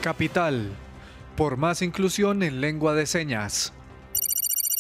Capital, por más inclusión en lengua de señas.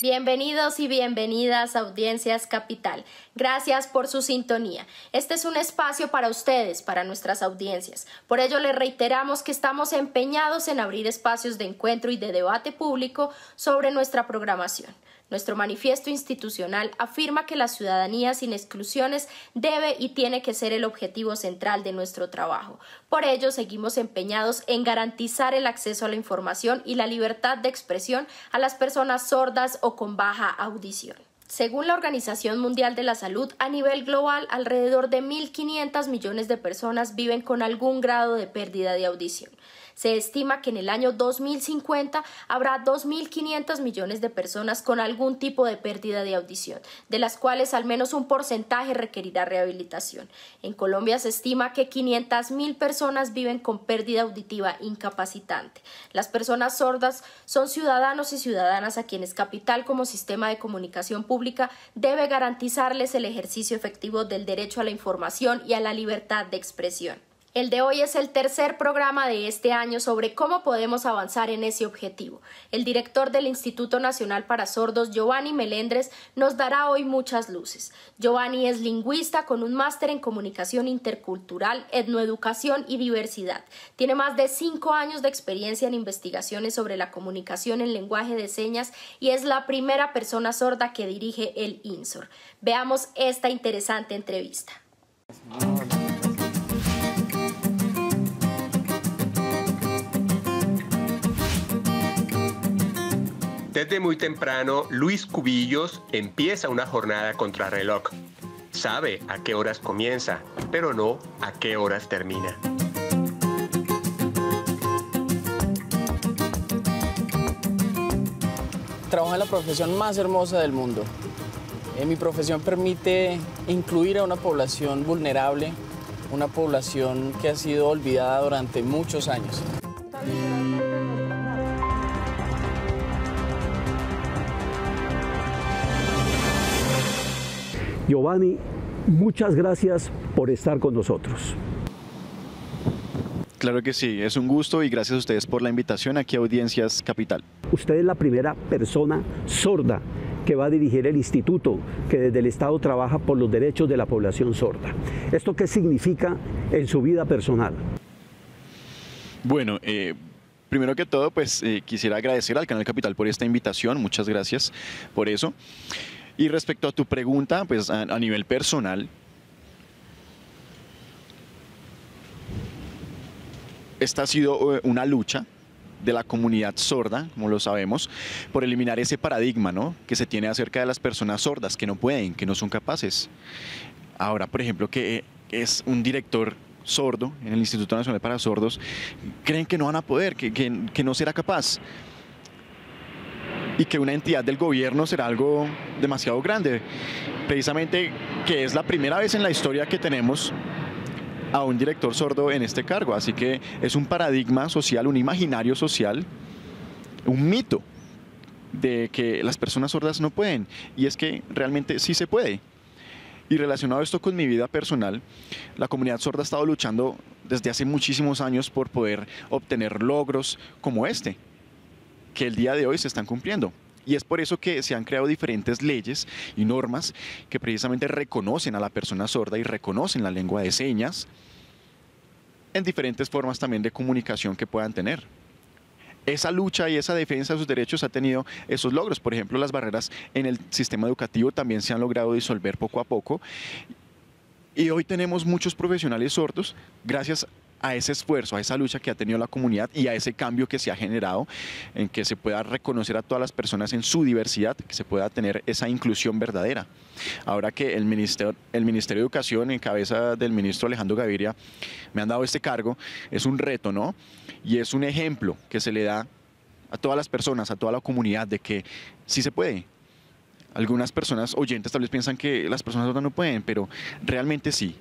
Bienvenidos y bienvenidas a Audiencias Capital. Gracias por su sintonía. Este es un espacio para ustedes, para nuestras audiencias. Por ello les reiteramos que estamos empeñados en abrir espacios de encuentro y de debate público sobre nuestra programación. Nuestro manifiesto institucional afirma que la ciudadanía sin exclusiones debe y tiene que ser el objetivo central de nuestro trabajo. Por ello, seguimos empeñados en garantizar el acceso a la información y la libertad de expresión a las personas sordas o con baja audición. Según la Organización Mundial de la Salud, a nivel global, alrededor de 1.500 millones de personas viven con algún grado de pérdida de audición. Se estima que en el año 2050 habrá 2.500 millones de personas con algún tipo de pérdida de audición, de las cuales al menos un porcentaje requerirá rehabilitación. En Colombia se estima que 500.000 personas viven con pérdida auditiva incapacitante. Las personas sordas son ciudadanos y ciudadanas a quienes Capital, como sistema de comunicación pública, debe garantizarles el ejercicio efectivo del derecho a la información y a la libertad de expresión. El de hoy es el tercer programa de este año sobre cómo podemos avanzar en ese objetivo. El director del Instituto Nacional para Sordos, Giovanni Melendres, nos dará hoy muchas luces. Giovanni es lingüista con un máster en comunicación intercultural, etnoeducación y diversidad. Tiene más de 5 años de experiencia en investigaciones sobre la comunicación en lenguaje de señas y es la primera persona sorda que dirige el INSOR. Veamos esta interesante entrevista. Desde muy temprano, Luis Cubillos empieza una jornada contrarreloj. Sabe a qué horas comienza, pero no a qué horas termina. Trabajo en la profesión más hermosa del mundo. Mi profesión permite incluir a una población vulnerable, una población que ha sido olvidada durante muchos años. Giovanni, muchas gracias por estar con nosotros. Claro que sí, es un gusto y gracias a ustedes por la invitación aquí a Audiencias Capital. Usted es la primera persona sorda que va a dirigir el instituto que desde el Estado trabaja por los derechos de la población sorda. ¿Esto qué significa en su vida personal? Bueno, primero que todo, pues quisiera agradecer al Canal Capital por esta invitación, muchas gracias por eso. Y respecto a tu pregunta, pues a nivel personal, esta ha sido una lucha de la comunidad sorda, como lo sabemos, por eliminar ese paradigma, ¿no?, que se tiene acerca de las personas sordas, que no pueden, que no son capaces. Ahora, por ejemplo, que es un director sordo en el Instituto Nacional para Sordos, creen que no van a poder, que no será capaz. Y que una entidad del gobierno será algo demasiado grande. Precisamente que es la primera vez en la historia que tenemos a un director sordo en este cargo. Así que es un paradigma social, un imaginario social, un mito de que las personas sordas no pueden. Y es que realmente sí se puede. Y relacionado esto con mi vida personal, la comunidad sorda ha estado luchando desde hace muchísimos años por poder obtener logros como este, que el día de hoy se están cumpliendo. Y es por eso que se han creado diferentes leyes y normas que precisamente reconocen a la persona sorda y reconocen la lengua de señas en diferentes formas también de comunicación que puedan tener. Esa lucha y esa defensa de sus derechos ha tenido esos logros. Por ejemplo, las barreras en el sistema educativo también se han logrado disolver poco a poco. Y hoy tenemos muchos profesionales sordos gracias a ese esfuerzo, a esa lucha que ha tenido la comunidad y a ese cambio que se ha generado en que se pueda reconocer a todas las personas en su diversidad, que se pueda tener esa inclusión verdadera. Ahora que el Ministerio de Educación, en cabeza del ministro Alejandro Gaviria, me han dado este cargo, es un reto, ¿no? Y es un ejemplo que se le da a todas las personas, a toda la comunidad, de que sí se puede. Algunas personas oyentes tal vez piensan que las personas sordas no pueden, pero realmente sí.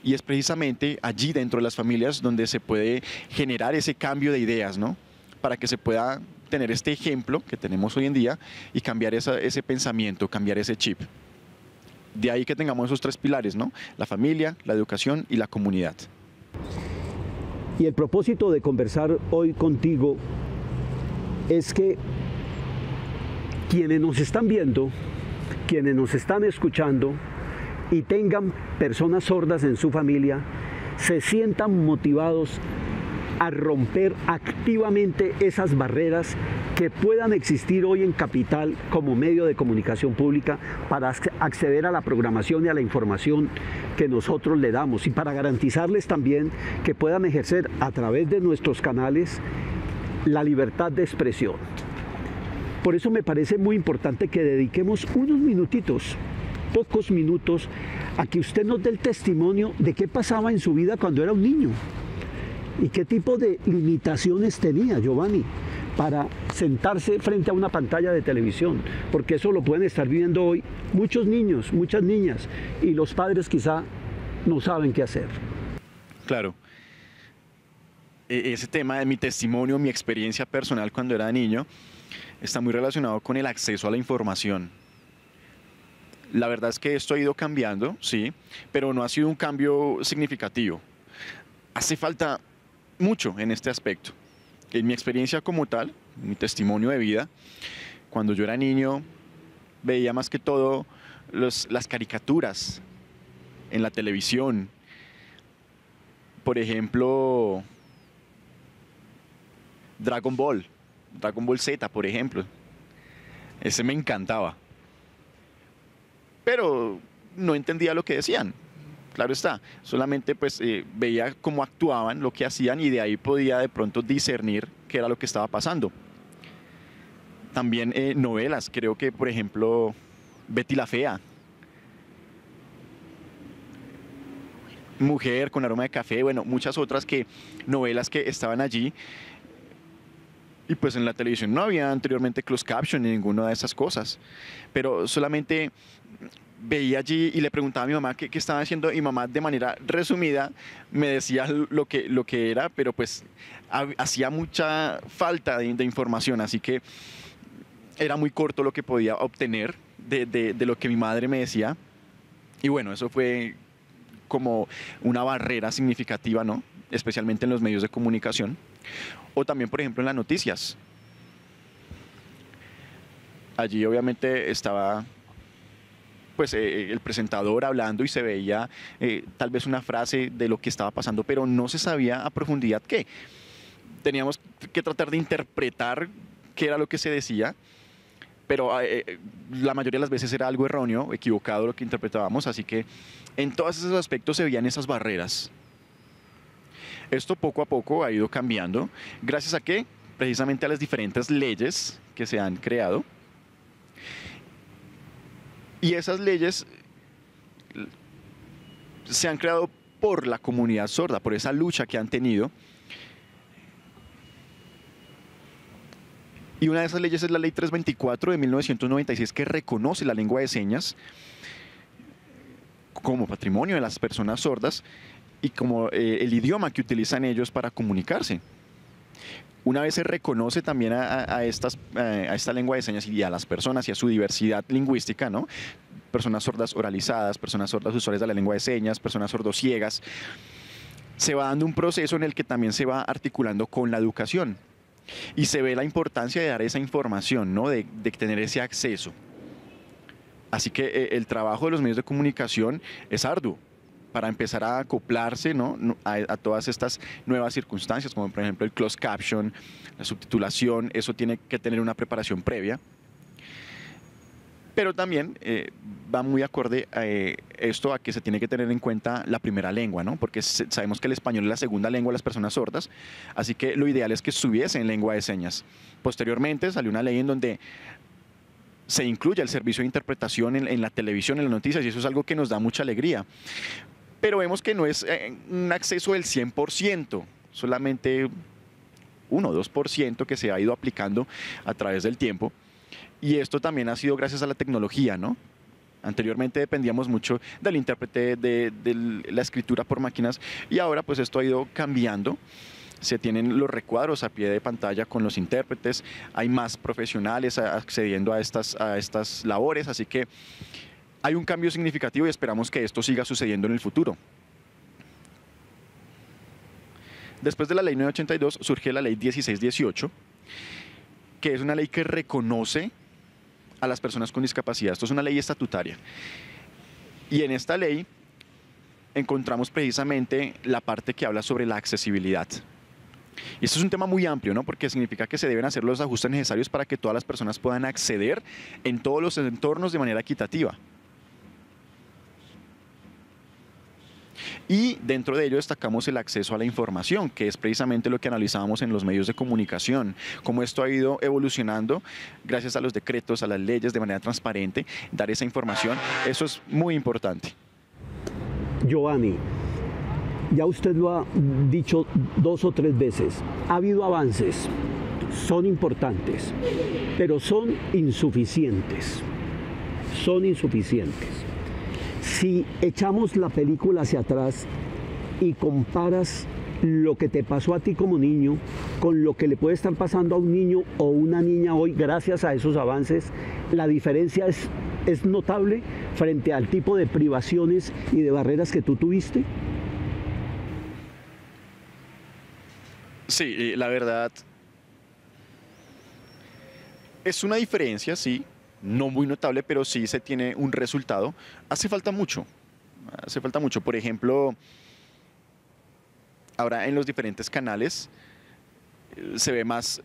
Y es precisamente allí dentro de las familias donde se puede generar ese cambio de ideas, ¿no?, para que se pueda tener este ejemplo que tenemos hoy en día y cambiar ese pensamiento, cambiar ese chip. De ahí que tengamos esos tres pilares, ¿no?, la familia, la educación y la comunidad. Y el propósito de conversar hoy contigo es que quienes nos están viendo, quienes nos están escuchando y tengan personas sordas en su familia, se sientan motivados a romper activamente esas barreras que puedan existir hoy en Capital como medio de comunicación pública para acceder a la programación y a la información que nosotros le damos, y para garantizarles también que puedan ejercer a través de nuestros canales la libertad de expresión. Por eso me parece muy importante que dediquemos unos minutitos, pocos minutos, a que usted nos dé el testimonio de qué pasaba en su vida cuando era un niño y qué tipo de limitaciones tenía Giovanni para sentarse frente a una pantalla de televisión, porque eso lo pueden estar viviendo hoy muchos niños, muchas niñas, y los padres quizá no saben qué hacer. Claro. Ese tema de mi testimonio, mi experiencia personal cuando era niño, está muy relacionado con el acceso a la información. La verdad es que esto ha ido cambiando, sí, pero no ha sido un cambio significativo. Hace falta mucho en este aspecto. En mi experiencia como tal, mi testimonio de vida, cuando yo era niño, veía más que todo las caricaturas en la televisión. Por ejemplo, Dragon Ball Z, por ejemplo. Ese me encantaba. Pero no entendía lo que decían. Claro está, solamente pues veía cómo actuaban, lo que hacían, y de ahí podía de pronto discernir qué era lo que estaba pasando. También novelas, creo que por ejemplo Betty la Fea, Mujer con aroma de café, bueno, muchas otras novelas que estaban allí. Y pues en la televisión no había anteriormente closed caption ni ninguna de esas cosas, pero solamente veía allí y le preguntaba a mi mamá qué estaba haciendo, y mamá de manera resumida me decía lo que era, pero pues hacía mucha falta de información, así que era muy corto lo que podía obtener de lo que mi madre me decía. Y bueno, eso fue como una barrera significativa, ¿no? Especialmente en los medios de comunicación, o también por ejemplo en las noticias. Allí obviamente estaba pues el presentador hablando y se veía tal vez una frase de lo que estaba pasando, pero no se sabía a profundidad qué. Teníamos que tratar de interpretar qué era lo que se decía, pero la mayoría de las veces era algo erróneo, equivocado lo que interpretábamos, así que en todos esos aspectos se veían esas barreras. Esto poco a poco ha ido cambiando, gracias a que precisamente a las diferentes leyes que se han creado. Y esas leyes se han creado por la comunidad sorda, por esa lucha que han tenido. Y una de esas leyes es la Ley 324 de 1996, que reconoce la lengua de señas como patrimonio de las personas sordas y como el idioma que utilizan ellos para comunicarse. Una vez se reconoce también a esta lengua de señas y a las personas y a su diversidad lingüística, ¿no? Personas sordas oralizadas, personas sordas usuarias de la lengua de señas, personas sordociegas, se va dando un proceso en el que también se va articulando con la educación. Y se ve la importancia de dar esa información, ¿no? de tener ese acceso. Así que el trabajo de los medios de comunicación es arduo para empezar a acoplarse, ¿no? a todas estas nuevas circunstancias, como por ejemplo el closed caption, la subtitulación. Eso tiene que tener una preparación previa. Pero también va muy acorde a esto, a que se tiene que tener en cuenta la primera lengua, ¿no? Porque sabemos que el español es la segunda lengua de las personas sordas, así que lo ideal es que estuviese en lengua de señas. Posteriormente salió una ley en donde se incluye el servicio de interpretación en la televisión, en las noticias, y eso es algo que nos da mucha alegría. Pero vemos que no es un acceso del 100%, solamente 1 o 2% que se ha ido aplicando a través del tiempo. Y esto también ha sido gracias a la tecnología, ¿no? Anteriormente dependíamos mucho del intérprete, de la escritura por máquinas, y ahora pues esto ha ido cambiando. Se tienen los recuadros a pie de pantalla con los intérpretes, hay más profesionales accediendo a estas labores, así que hay un cambio significativo y esperamos que esto siga sucediendo en el futuro. Después de la ley 982 surge la ley 1618, que es una ley que reconoce a las personas con discapacidad. Esto es una ley estatutaria. Y en esta ley encontramos precisamente la parte que habla sobre la accesibilidad. Y esto es un tema muy amplio, ¿no? Porque significa que se deben hacer los ajustes necesarios para que todas las personas puedan acceder en todos los entornos de manera equitativa. Y dentro de ello destacamos el acceso a la información, que es precisamente lo que analizábamos en los medios de comunicación, cómo esto ha ido evolucionando gracias a los decretos, a las leyes, de manera transparente, dar esa información, eso es muy importante. Giovanni, ya usted lo ha dicho 2 o 3 veces, ha habido avances, son importantes, pero son insuficientes, Si echamos la película hacia atrás y comparas lo que te pasó a ti como niño con lo que le puede estar pasando a un niño o una niña hoy gracias a esos avances, la diferencia es notable frente al tipo de privaciones y de barreras que tú tuviste. Sí, la verdad es una diferencia, sí. No muy notable, pero sí se tiene un resultado. Hace falta mucho. Por ejemplo, ahora en los diferentes canales se ve más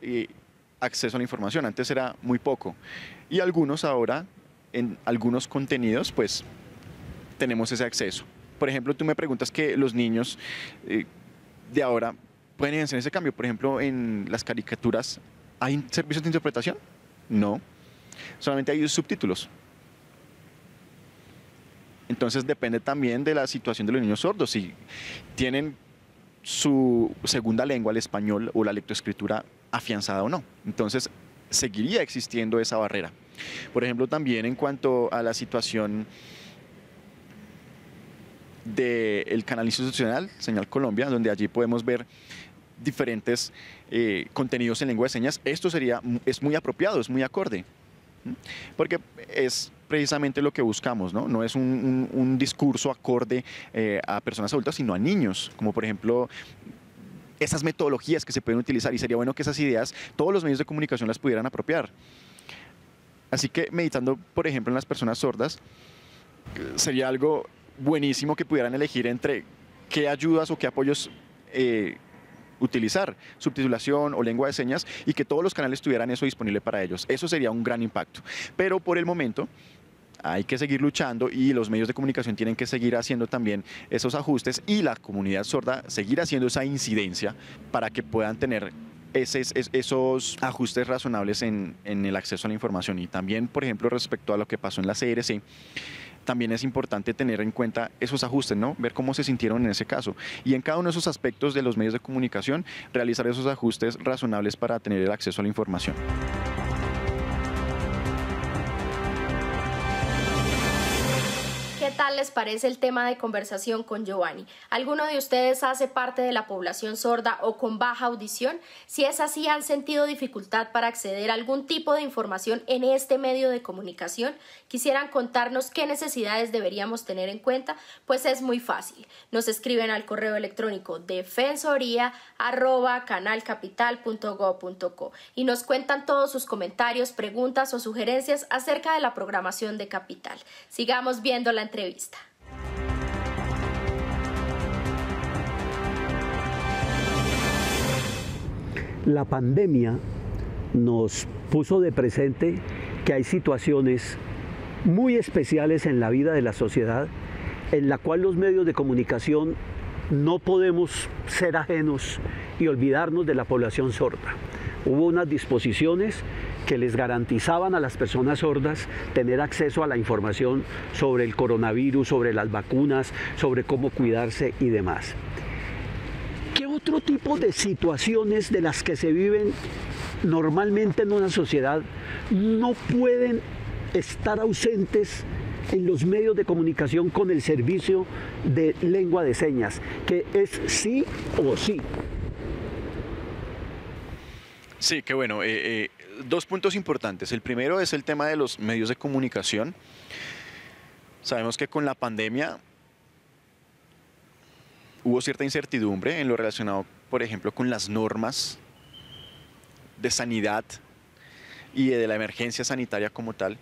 acceso a la información. Antes era muy poco. Y algunos ahora, en algunos contenidos, pues tenemos ese acceso. Por ejemplo, tú me preguntas que los niños de ahora pueden evidenciar ese cambio. Por ejemplo, en las caricaturas, ¿hay servicios de interpretación? No. Solamente hay subtítulos. Entonces depende también de la situación de los niños sordos. Si tienen su segunda lengua, el español o la lectoescritura afianzada o no. Entonces seguiría existiendo esa barrera. Por ejemplo, también en cuanto a la situación del canal institucional, Señal Colombia, donde allí podemos ver diferentes contenidos en lengua de señas, esto es muy apropiado, es muy acorde. Porque es precisamente lo que buscamos, ¿no? No es un discurso acorde a personas adultas, sino a niños, como por ejemplo esas metodologías que se pueden utilizar, y sería bueno que esas ideas todos los medios de comunicación las pudieran apropiar. Así que meditando, por ejemplo, en las personas sordas, sería algo buenísimo que pudieran elegir entre qué ayudas o qué apoyos utilizar, subtitulación o lengua de señas, y que todos los canales tuvieran eso disponible para ellos. Eso sería un gran impacto. Pero por el momento hay que seguir luchando y los medios de comunicación tienen que seguir haciendo también esos ajustes y la comunidad sorda seguir haciendo esa incidencia para que puedan tener esos ajustes razonables en el acceso a la información. Y también, por ejemplo, respecto a lo que pasó en la CRC, también es importante tener en cuenta esos ajustes, ¿no? Ver cómo se sintieron en ese caso. Y en cada uno de esos aspectos de los medios de comunicación, realizar esos ajustes razonables para tener el acceso a la información. ¿Qué tal les parece el tema de conversación con Giovanni? ¿Alguno de ustedes hace parte de la población sorda o con baja audición? Si es así, ¿han sentido dificultad para acceder a algún tipo de información en este medio de comunicación? ¿Quisieran contarnos qué necesidades deberíamos tener en cuenta? Pues es muy fácil. Nos escriben al correo electrónico defensoría@canalcapital.go.co y nos cuentan todos sus comentarios, preguntas o sugerencias acerca de la programación de Capital. Sigamos viendo la entrevista. La pandemia nos puso de presente que hay situaciones muy especiales en la vida de la sociedad en la cual los medios de comunicación no podemos ser ajenos y olvidarnos de la población sorda. Hubo unas disposiciones que les garantizaban a las personas sordas tener acceso a la información sobre el coronavirus, sobre las vacunas, sobre cómo cuidarse y demás. ¿Qué otro tipo de situaciones de las que se viven normalmente en una sociedad no pueden estar ausentes en los medios de comunicación con el servicio de lengua de señas, que es sí o sí? Sí, qué bueno. Dos puntos importantes. El primero es el tema de los medios de comunicación. Sabemos que con la pandemia hubo cierta incertidumbre en lo relacionado por ejemplo, con las normas de sanidad y de la emergencia sanitaria como tal.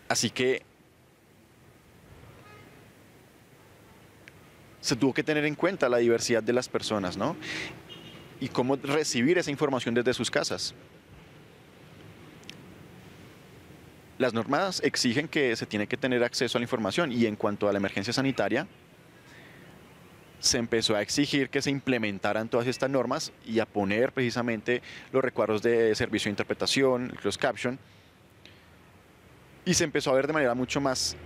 Así que se tuvo que tener en cuenta la diversidad de las personas, ¿no? Y cómo recibir esa información desde sus casas. Las normas exigen que se tiene que tener acceso a la información, y en cuanto a la emergencia sanitaria, se empezó a exigir que se implementaran todas estas normas y a poner precisamente los recuadros de servicio de interpretación, el closed caption, y se empezó a ver de manera mucho más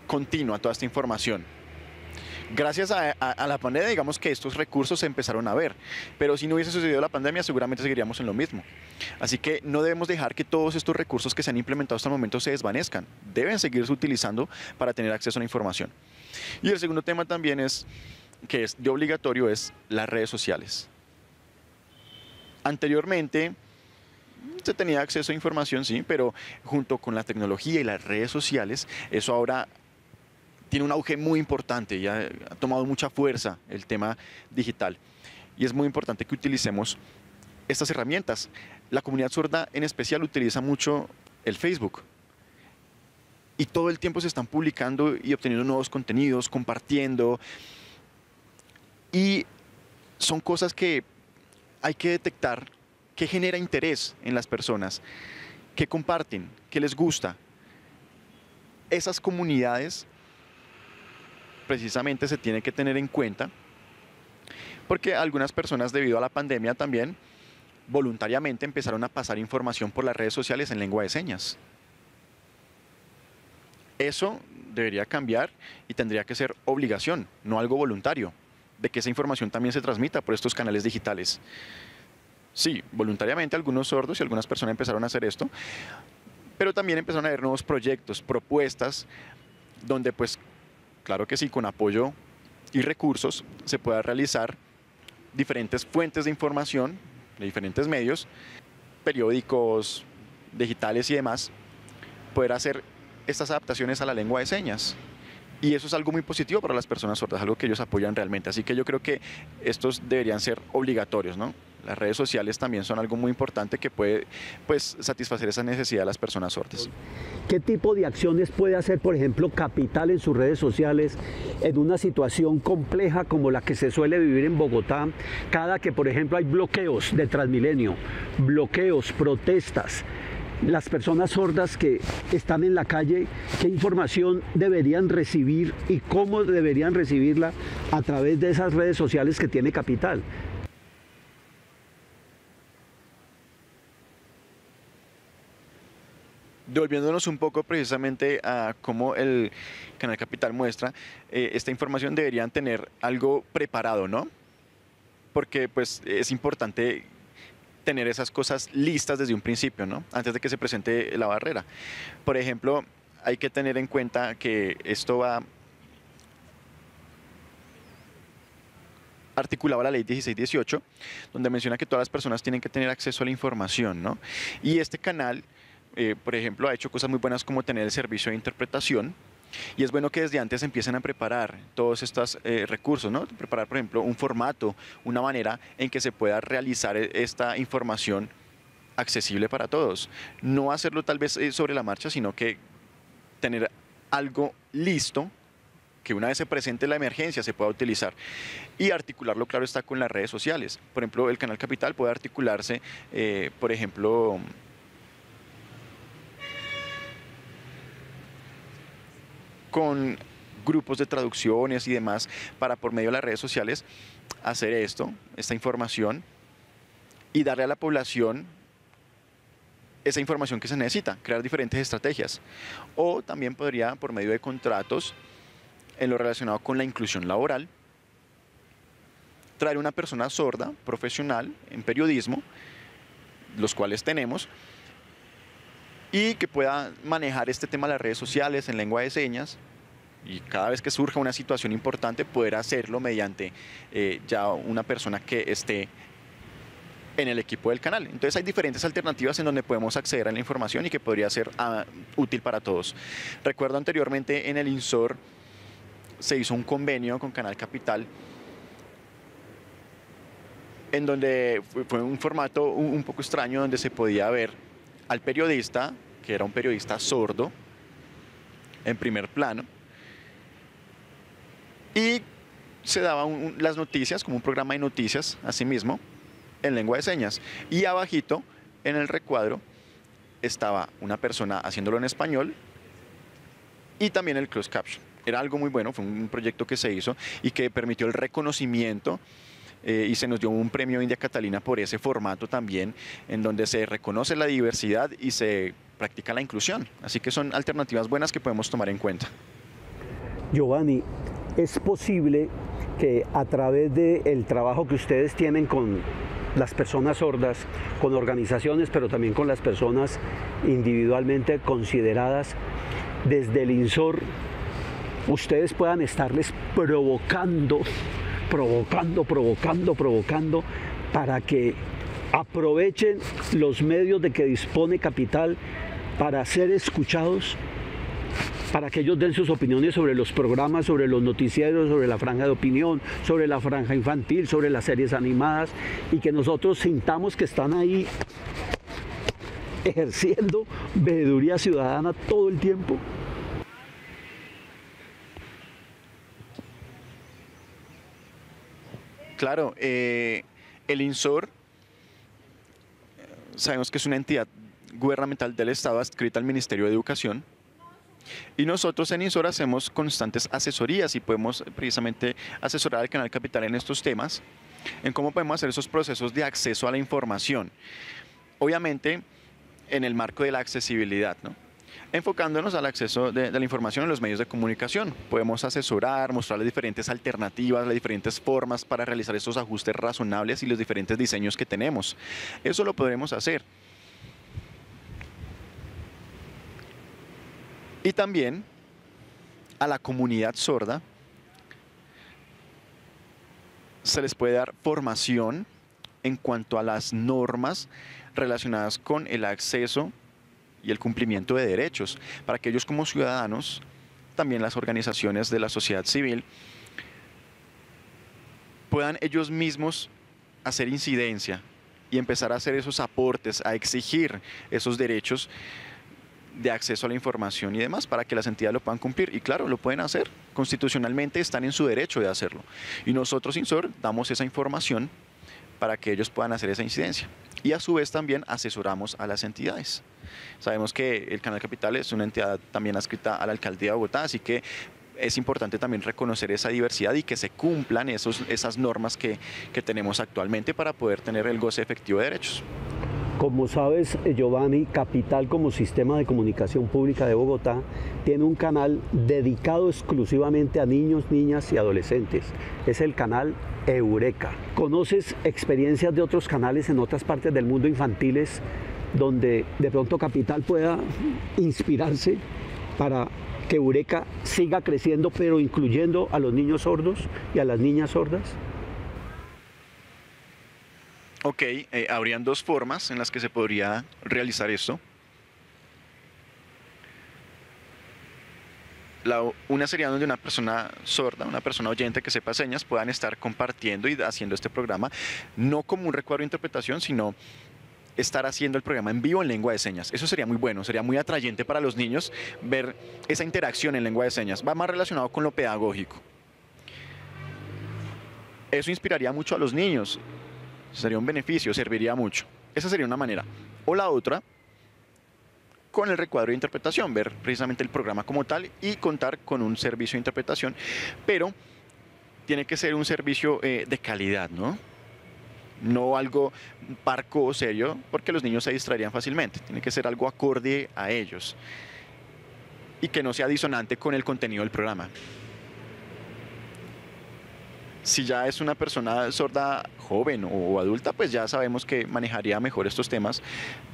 continua toda esta información. Gracias a la pandemia, digamos que estos recursos se empezaron a ver, pero si no hubiese sucedido la pandemia, seguramente seguiríamos en lo mismo. Así que no debemos dejar que todos estos recursos que se han implementado hasta el momento se desvanezcan. Deben seguirse utilizando para tener acceso a la información. Y el segundo tema también que es de obligatorio, es las redes sociales. Anteriormente se tenía acceso a información, sí, pero junto con la tecnología y las redes sociales, eso ahora tiene un auge muy importante, ya ha tomado mucha fuerza el tema digital. Y es muy importante que utilicemos estas herramientas. La comunidad sorda en especial utiliza mucho el Facebook. Y todo el tiempo se están publicando y obteniendo nuevos contenidos, compartiendo. Y son cosas que hay que detectar, que genera interés en las personas, que comparten, que les gusta. Esas comunidades precisamente se tiene que tener en cuenta, porque algunas personas, debido a la pandemia también, voluntariamente empezaron a pasar información por las redes sociales en lengua de señas. Eso debería cambiar y tendría que ser obligación, no algo voluntario, de que esa información también se transmita por estos canales digitales. Sí, voluntariamente algunos sordos y algunas personas empezaron a hacer esto, pero también empezaron a haber nuevos proyectos, propuestas, donde pues, claro que sí, con apoyo y recursos se pueda realizar diferentes fuentes de información de diferentes medios, periódicos, digitales y demás, poder hacer estas adaptaciones a la lengua de señas. Y eso es algo muy positivo para las personas sordas, algo que ellos apoyan realmente. Así que yo creo que estos deberían ser obligatorios, ¿no? Las redes sociales también son algo muy importante que puede, pues, satisfacer esa necesidad de las personas sordas. ¿Qué tipo de acciones puede hacer, por ejemplo, Capital en sus redes sociales en una situación compleja como la que se suele vivir en Bogotá, cada que, por ejemplo, hay bloqueos de Transmilenio, bloqueos, protestas? Las personas sordas que están en la calle, ¿qué información deberían recibir y cómo deberían recibirla a través de esas redes sociales que tiene Capital? Devolviéndonos un poco precisamente a cómo el canal Capital muestra, esta información deberían tener algo preparado, ¿no? Porque pues es importante tener esas cosas listas desde un principio, ¿no? Antes de que se presente la barrera. Por ejemplo, hay que tener en cuenta que esto va articulado a la ley 1618, donde menciona que todas las personas tienen que tener acceso a la información, ¿no? Y este canal, por ejemplo, ha hecho cosas muy buenas como tener el servicio de interpretación. Y es bueno que desde antes empiecen a preparar todos estos recursos, ¿no? Preparar, por ejemplo, un formato, una manera en que se pueda realizar esta información accesible para todos. No hacerlo tal vez sobre la marcha, sino que tener algo listo, que una vez se presente la emergencia se pueda utilizar. Y articularlo, claro está, con las redes sociales. Por ejemplo, el canal Capital puede articularse, por ejemplo, con grupos de traducciones y demás, para por medio de las redes sociales hacer esta información, y darle a la población esa información que se necesita, crear diferentes estrategias. O también podría, por medio de contratos, en lo relacionado con la inclusión laboral, traer una persona sorda, profesional en periodismo, los cuales tenemos, y que pueda manejar este tema de las redes sociales en lengua de señas, y cada vez que surja una situación importante poder hacerlo mediante ya una persona que esté en el equipo del canal. Entonces hay diferentes alternativas en donde podemos acceder a la información y que podría ser útil para todos. Recuerdo anteriormente en el INSOR se hizo un convenio con Canal Capital en donde fue un formato un poco extraño, donde se podía ver al periodista, que era un periodista sordo, en primer plano, y se daban las noticias, como un programa de noticias, así mismo, en lengua de señas. Y abajito, en el recuadro, estaba una persona haciéndolo en español y también el closed caption. Era algo muy bueno, fue un proyecto que se hizo y que permitió el reconocimiento y se nos dio un premio India Catalina por ese formato también, en donde se reconoce la diversidad y se practica la inclusión. Así que son alternativas buenas que podemos tomar en cuenta. Giovanni, ¿es posible que a través del trabajo que ustedes tienen con las personas sordas, con organizaciones, pero también con las personas individualmente consideradas, desde el INSOR, ustedes puedan estarles provocando para que aprovechen los medios de que dispone Capital para ser escuchados, para que ellos den sus opiniones sobre los programas, sobre los noticieros, sobre la franja de opinión, sobre la franja infantil, sobre las series animadas, y que nosotros sintamos que están ahí ejerciendo veeduría ciudadana todo el tiempo? Claro, el INSOR, sabemos que es una entidad gubernamental del Estado adscrita al Ministerio de Educación, y nosotros en INSOR hacemos constantes asesorías y podemos precisamente asesorar al Canal Capital en estos temas, en cómo podemos hacer esos procesos de acceso a la información. Obviamente, en el marco de la accesibilidad, ¿no? Enfocándonos al acceso de la información en los medios de comunicación. Podemos asesorar, mostrarles diferentes alternativas, las diferentes formas para realizar estos ajustes razonables y los diferentes diseños que tenemos. Eso lo podremos hacer. Y también a la comunidad sorda se les puede dar formación en cuanto a las normas relacionadas con el acceso y el cumplimiento de derechos, para que ellos como ciudadanos, también las organizaciones de la sociedad civil, puedan ellos mismos hacer incidencia y empezar a hacer esos aportes, a exigir esos derechos de acceso a la información y demás, para que las entidades lo puedan cumplir. Y claro, lo pueden hacer, constitucionalmente están en su derecho de hacerlo. Y nosotros, INSOR, damos esa información para que ellos puedan hacer esa incidencia. Y a su vez también asesoramos a las entidades. Sabemos que el Canal Capital es una entidad también adscrita a la Alcaldía de Bogotá, así que es importante también reconocer esa diversidad y que se cumplan esas normas que tenemos actualmente para poder tener el goce efectivo de derechos. Como sabes, Giovanni, Capital como sistema de comunicación pública de Bogotá tiene un canal dedicado exclusivamente a niños, niñas y adolescentes. Es el canal Eureka. ¿Conoces experiencias de otros canales en otras partes del mundo infantiles donde de pronto Capital pueda inspirarse para que Eureka siga creciendo, pero incluyendo a los niños sordos y a las niñas sordas? Ok, habrían dos formas en las que se podría realizar esto. Una sería donde una persona sorda, una persona oyente que sepa señas, puedan estar compartiendo y haciendo este programa, no como un recuadro de interpretación, sino estar haciendo el programa en vivo en lengua de señas. Eso sería muy bueno, sería muy atrayente para los niños ver esa interacción en lengua de señas. Va más relacionado con lo pedagógico. Eso inspiraría mucho a los niños. Sería un beneficio, serviría mucho. Esa sería una manera. O la otra, con el recuadro de interpretación, ver precisamente el programa como tal y contar con un servicio de interpretación, pero tiene que ser un servicio de calidad, ¿no? No algo parco o serio, porque los niños se distraerían fácilmente. Tiene que ser algo acorde a ellos y que no sea disonante con el contenido del programa. Si ya es una persona sorda joven o adulta, pues ya sabemos que manejaría mejor estos temas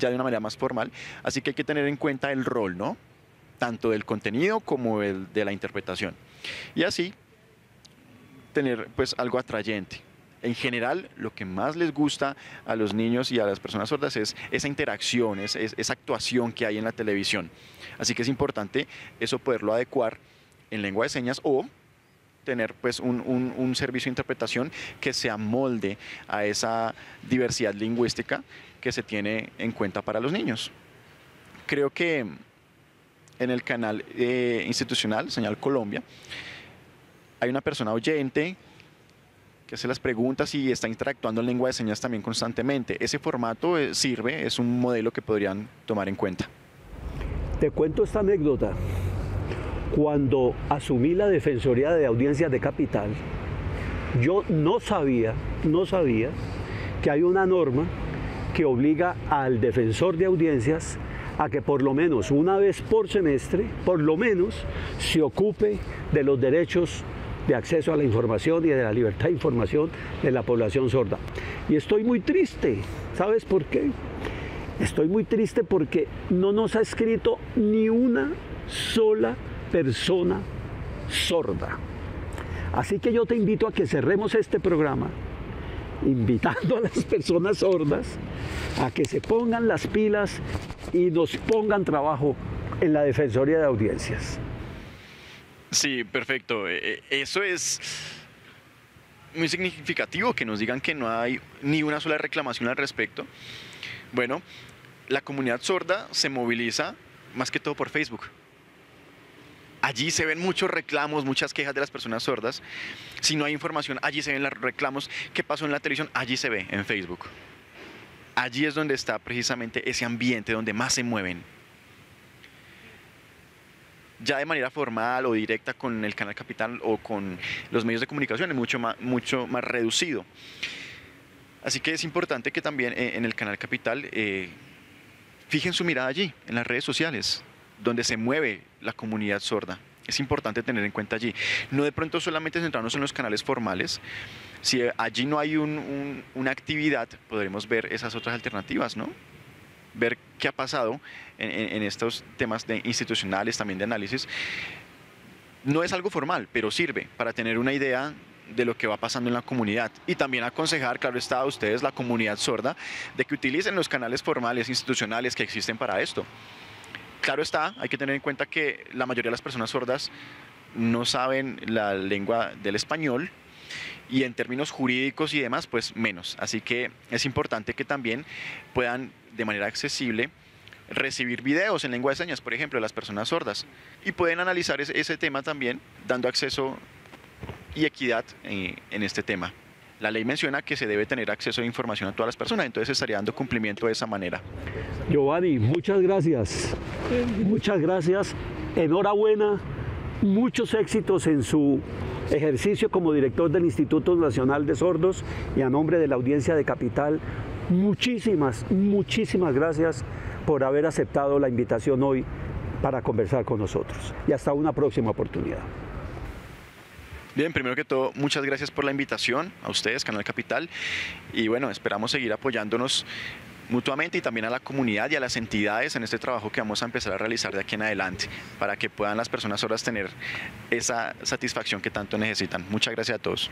ya de una manera más formal. Así que hay que tener en cuenta el rol, ¿no? Tanto del contenido como el de la interpretación. Y así tener pues algo atrayente. En general, lo que más les gusta a los niños y a las personas sordas es esa interacción, esa actuación que hay en la televisión. Así que es importante eso poderlo adecuar en lengua de señas o tener pues un servicio de interpretación que se amolde a esa diversidad lingüística que se tiene en cuenta para los niños. Creo que en el canal institucional, Señal Colombia, hay una persona oyente que hace las preguntas y está interactuando en lengua de señas también constantemente. Ese formato sirve, es un modelo que podrían tomar en cuenta. Te cuento esta anécdota. Cuando asumí la Defensoría de Audiencias de Capital, yo no sabía que hay una norma que obliga al defensor de audiencias a que por lo menos una vez por semestre, por lo menos, se ocupe de los derechos de acceso a la información y de la libertad de información de la población sorda. Y estoy muy triste. ¿Sabes por qué? Estoy muy triste porque no nos ha escrito ni una sola persona sorda. Así que yo te invito a que cerremos este programa invitando a las personas sordas a que se pongan las pilas y nos pongan trabajo en la Defensoría de Audiencias. Sí, perfecto. Eso es muy significativo, que nos digan que no hay ni una sola reclamación al respecto. Bueno, la comunidad sorda se moviliza más que todo por Facebook. Allí se ven muchos reclamos, muchas quejas de las personas sordas. Si no hay información, allí se ven los reclamos. ¿Qué pasó en la televisión? Allí se ve, en Facebook. Allí es donde está precisamente ese ambiente donde más se mueven. Ya de manera formal o directa con el Canal Capital o con los medios de comunicación es mucho más reducido. Así que es importante que también en el Canal Capital fijen su mirada allí, en las redes sociales, donde se mueve la comunidad sorda. Es importante tener en cuenta allí. No de pronto solamente centrarnos en los canales formales. Si allí no hay una actividad, podremos ver esas otras alternativas, ¿no? Ver qué ha pasado en estos temas institucionales, también de análisis. No es algo formal, pero sirve para tener una idea de lo que va pasando en la comunidad y también aconsejar, claro está, a ustedes, la comunidad sorda, de que utilicen los canales formales, institucionales que existen para esto. Claro está, hay que tener en cuenta que la mayoría de las personas sordas no saben la lengua del español y en términos jurídicos y demás, pues menos. Así que es importante que también puedan de manera accesible recibir videos en lengua de señas, por ejemplo, de las personas sordas, y pueden analizar ese tema también, dando acceso y equidad en este tema. La ley menciona que se debe tener acceso a información a todas las personas, entonces se estaría dando cumplimiento de esa manera. Giovanni, muchas gracias. Muchas gracias. Enhorabuena. Muchos éxitos en su ejercicio como director del Instituto Nacional de Sordos y a nombre de la Audiencia de Capital. Muchísimas gracias por haber aceptado la invitación hoy para conversar con nosotros. Y hasta una próxima oportunidad. Bien, primero que todo, muchas gracias por la invitación a ustedes, Canal Capital, y bueno, esperamos seguir apoyándonos mutuamente y también a la comunidad y a las entidades en este trabajo que vamos a empezar a realizar de aquí en adelante, para que puedan las personas sordas tener esa satisfacción que tanto necesitan. Muchas gracias a todos.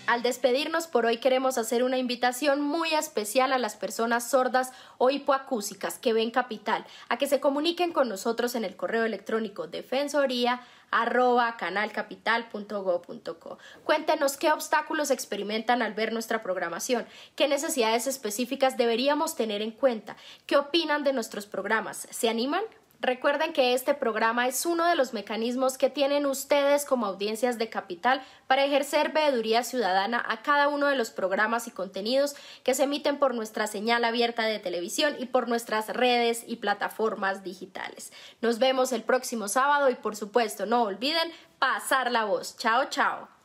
Al despedirnos por hoy queremos hacer una invitación muy especial a las personas sordas o hipoacúsicas que ven Capital, a que se comuniquen con nosotros en el correo electrónico defensoria@canalcapital.go.co. Cuéntenos qué obstáculos experimentan al ver nuestra programación, qué necesidades específicas deberíamos tener en cuenta, qué opinan de nuestros programas, ¿se animan? Recuerden que este programa es uno de los mecanismos que tienen ustedes como audiencias de Capital para ejercer veeduría ciudadana a cada uno de los programas y contenidos que se emiten por nuestra señal abierta de televisión y por nuestras redes y plataformas digitales. Nos vemos el próximo sábado y por supuesto no olviden pasar la voz. Chao, chao.